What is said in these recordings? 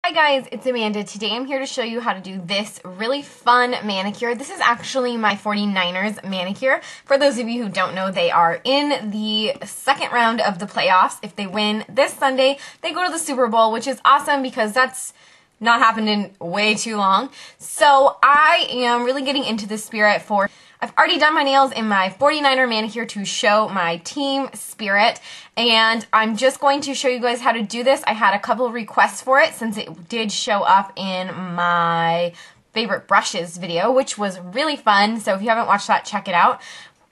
Hi guys, it's Amanda. Today I'm here to show you how to do this really fun manicure. This is actually my 49ers manicure. For those of you who don't know, they are in the second round of the playoffs. If they win this Sunday, they go to the Super Bowl, which is awesome because that's not happened in way too long. So I am really getting into the spirit for... I've already done my nails in my 49er manicure to show my team spirit, and I'm just going to show you guys how to do this. I had a couple of requests for it since it did show up in my favorite brushes video, which was really fun, so if you haven't watched that, check it out.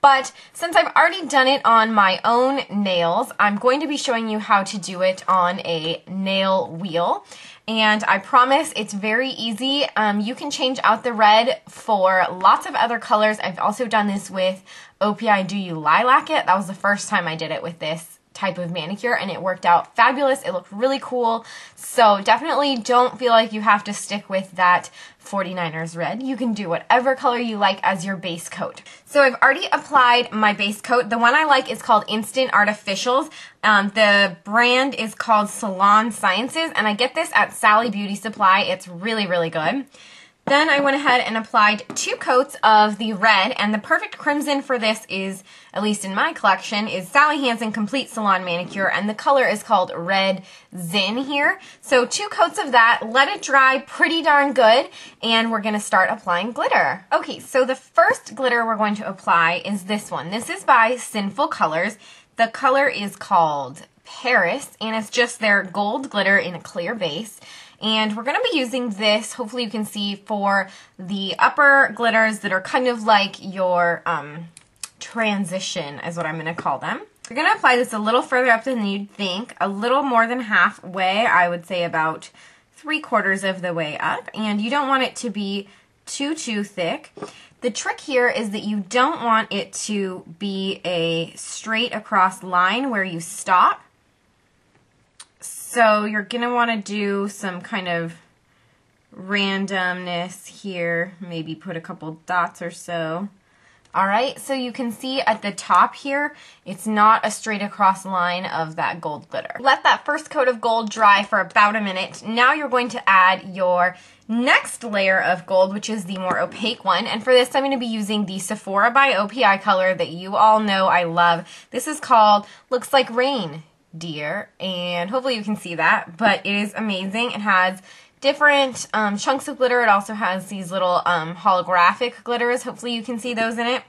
But since I've already done it on my own nails, I'm going to be showing you how to do it on a nail wheel. And I promise it's very easy. You can change out the red for lots of other colors. I've also done this with OPI Do You Lilac It. That was the first time I did it with this type of manicure, and it worked out fabulous. It looked really cool. So definitely don't feel like you have to stick with that 49ers red. You can do whatever color you like as your base coat. So I've already applied my base coat. The one I like is called Instant Artificials. The brand is called Salon Sciences, and I get this at Sally Beauty Supply. It's really, really good. Then I went ahead and applied 2 coats of the red, and the perfect crimson for this is, at least in my collection, is Sally Hansen Complete Salon Manicure, and the color is called Red Zin here. So 2 coats of that, let it dry pretty darn good, and we're going to start applying glitter. Okay, so the first glitter we're going to apply is this one. This is by Sinful Colors. The color is called Paris, and it's just their gold glitter in a clear base. And we're going to be using this, hopefully you can see, for the upper glitters that are kind of like your transition is what I'm going to call them. You're going to apply this a little further up than you'd think, a little more than halfway, I would say about 3/4 of the way up. And you don't want it to be too thick. The trick here is that you don't want it to be a straight across line where you stop. So you're going to want to do some kind of randomness here, maybe put a couple dots or so. Alright, so you can see at the top here, it's not a straight across line of that gold glitter. Let that first coat of gold dry for about a minute. Now you're going to add your next layer of gold, which is the more opaque one. And for this, I'm going to be using the Sephora by OPI color that you all know I love. This is called Looks Like Rain, Dear, and hopefully you can see that, but it is amazing. It has different chunks of glitter. It also has these little holographic glitters. Hopefully you can see those in it.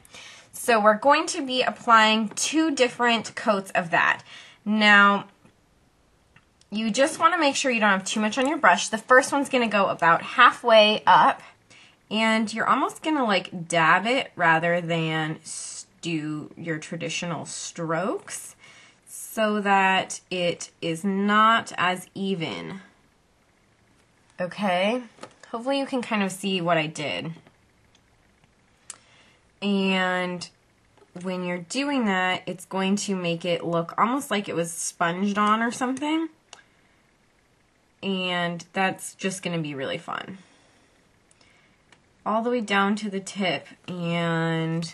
So we're going to be applying 2 different coats of that. Now, you just want to make sure you don't have too much on your brush. The first one's going to go about halfway up, and you're almost going to like dab it rather than do your traditional strokes, so that it is not as even. Okay, hopefully you can kind of see what I did. And when you're doing that, it's going to make it look almost like it was sponged on or something. And that's just going to be really fun. All the way down to the tip, and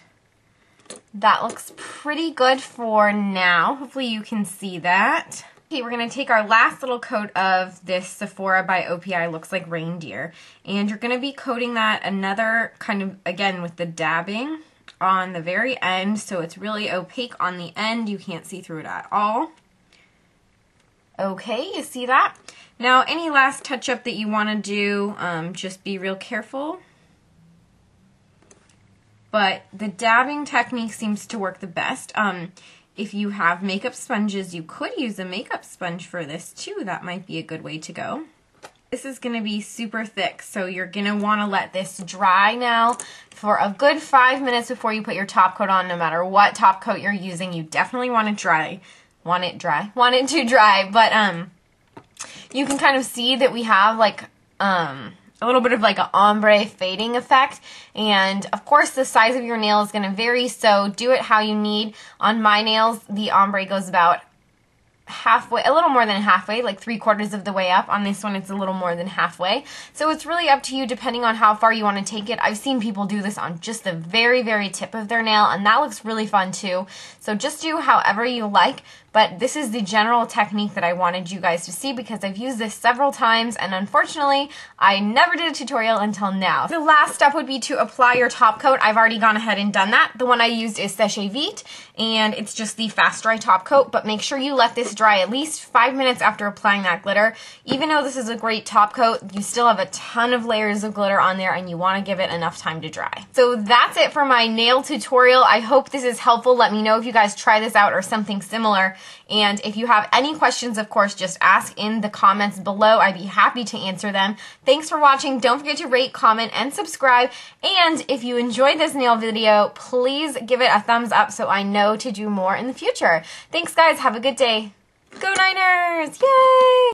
that looks pretty good for now. Hopefully you can see that. Okay, we're going to take our last little coat of this Sephora by OPI Looks Like Reindeer, and you're going to be coating that another kind of, again, with the dabbing on the very end, so it's really opaque on the end. You can't see through it at all. Okay, you see that? Now, any last touch-up that you want to do, just be real careful. But the dabbing technique seems to work the best. If you have makeup sponges, you could use a makeup sponge for this too. That might be a good way to go. This is going to be super thick, so you're going to want to let this dry now for a good 5 minutes before you put your top coat on. No matter what top coat you're using, you definitely want it dry. Want it to dry. But you can kind of see that we have like a little bit of like an ombre fading effect, and of course the size of your nail is going to vary, so do it how you need. On my nails, the ombre goes about halfway, a little more than halfway, like 3/4 of the way up. On this one, it's a little more than halfway. So it's really up to you depending on how far you want to take it. I've seen people do this on just the very, very tip of their nail, and that looks really fun too. So just do however you like, but this is the general technique that I wanted you guys to see because I've used this several times and unfortunately I never did a tutorial until now. The last step would be to apply your top coat. I've already gone ahead and done that. The one I used is Séché Vite and it's just the fast dry top coat, but make sure you let this dry at least 5 minutes after applying that glitter. Even though this is a great top coat, you still have a ton of layers of glitter on there and you want to give it enough time to dry. So that's it for my nail tutorial. I hope this is helpful. Let me know if you guys try this out or something similar. And if you have any questions, of course, just ask in the comments below. I'd be happy to answer them. Thanks for watching. Don't forget to rate, comment, and subscribe. And if you enjoyed this nail video, please give it a thumbs up so I know to do more in the future. Thanks, guys. Have a good day. Go Niners! Yay!